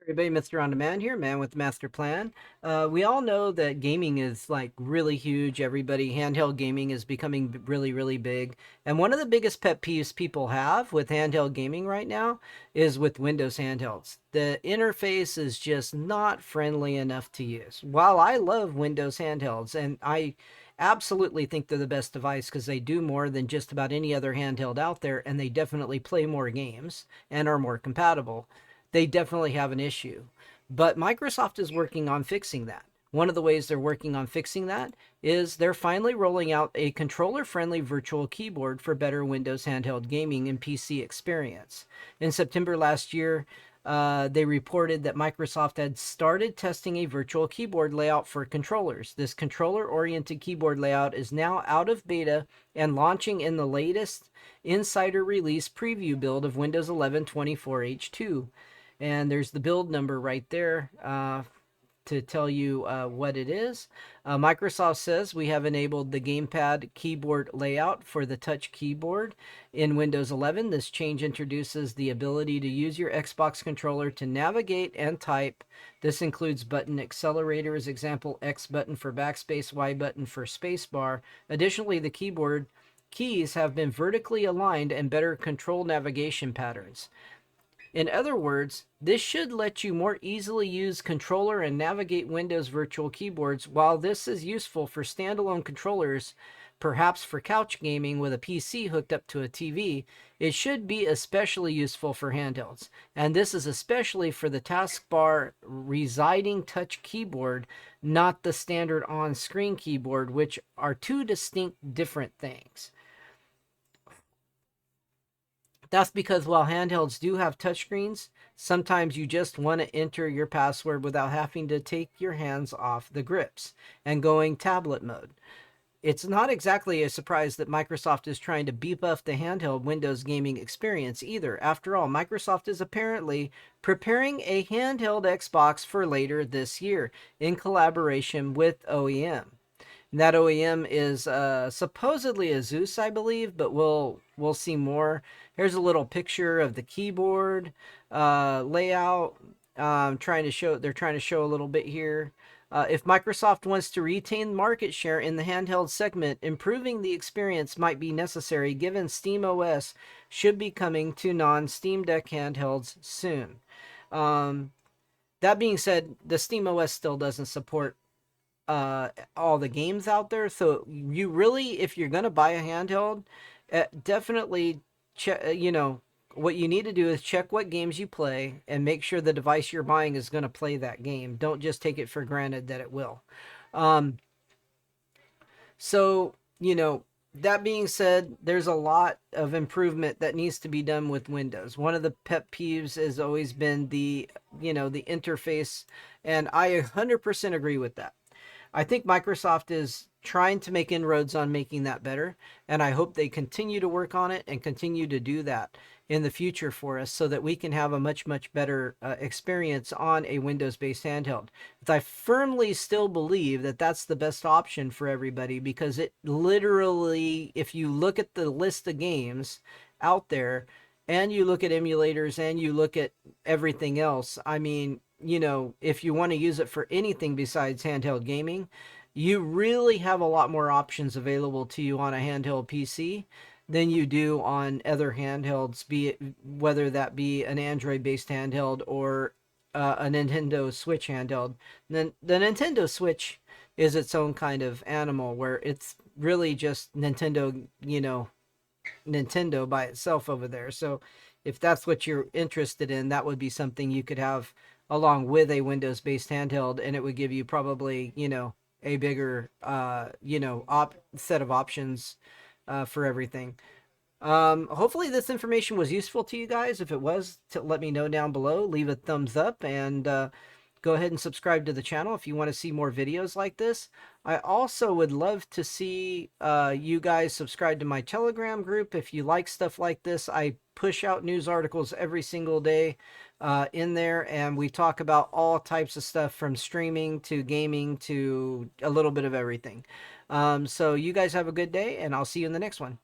Everybody, Mr. On Demand here, man with the master plan. We all know that gaming is like really huge. Handheld gaming is becoming really, really big. And one of the biggest pet peeves people have with handheld gaming right now is with Windows handhelds. The interface is just not friendly enough to use. While I love Windows handhelds, and I absolutely think they're the best device because they do more than just about any other handheld out there, and they definitely play more games and are more compatible, they definitely have an issue. But Microsoft is working on fixing that. One of the ways they're working on fixing that is they're finally rolling out a controller friendly virtual keyboard for better Windows handheld gaming and PC experience. In September last year, they reported that Microsoft had started testing a virtual keyboard layout for controllers. This controller oriented keyboard layout is now out of beta and launching in the latest insider release preview build of Windows 11 24H2. And there's the build number right there to tell you what it is. Microsoft says we have enabled the gamepad keyboard layout for the touch keyboard in Windows 11. This change introduces the ability to use your Xbox controller to navigate and type. This includes button accelerators, example X button for backspace, Y button for spacebar. Additionally, the keyboard keys have been vertically aligned and better control navigation patterns. In other words, this should let you more easily use controller and navigate Windows virtual keyboards. While this is useful for standalone controllers, perhaps for couch gaming with a PC hooked up to a TV, it should be especially useful for handhelds. And this is especially for the taskbar residing touch keyboard, not the standard on-screen keyboard, which are two distinct different things. That's because while handhelds do have touchscreens, sometimes you just want to enter your password without having to take your hands off the grips and going tablet mode. It's not exactly a surprise that Microsoft is trying to beef up the handheld Windows gaming experience either. After all, Microsoft is apparently preparing a handheld Xbox for later this year in collaboration with OEM. And that OEM is supposedly Asus, I believe, but we'll see more. Here's a little picture of the keyboard layout. They're trying to show a little bit here. If Microsoft wants to retain market share in the handheld segment, improving the experience might be necessary given SteamOS should be coming to non-Steam Deck handhelds soon. That being said, the SteamOS still doesn't support all the games out there, so you really, if you're gonna buy a handheld, definitely check. What you need to do is check what games you play and make sure the device you're buying is going to play that game. Don't just take it for granted that it will. um so that being said, there's a lot of improvement that needs to be done with Windows. One of the pet peeves has always been the interface, and I 100% agree with that. I think Microsoft is trying to make inroads on making that better, and I hope they continue to work on it and continue to do that in the future for us so that we can have a much, much better experience on a Windows-based handheld. But I firmly still believe that that's the best option for everybody because it literally, if you look at the list of games out there and you look at emulators and you look at everything else, I mean, if you want to use it for anything besides handheld gaming, you really have a lot more options available to you on a handheld PC than you do on other handhelds, be it whether that be an Android-based handheld or a Nintendo Switch handheld. Then the Nintendo Switch is its own kind of animal where it's really just Nintendo by itself over there. So if that's what you're interested in, that would be something you could have along with a Windows-based handheld, and it would give you probably, a bigger, set of options for everything. Hopefully this information was useful to you guys. If it was, let me know down below. Leave a thumbs up and go ahead and subscribe to the channel if you want to see more videos like this. I also would love to see you guys subscribe to my Telegram group. If you like stuff like this, I push out news articles every single day in there, and we talk about all types of stuff from streaming to gaming to a little bit of everything. So you guys have a good day, and I'll see you in the next one.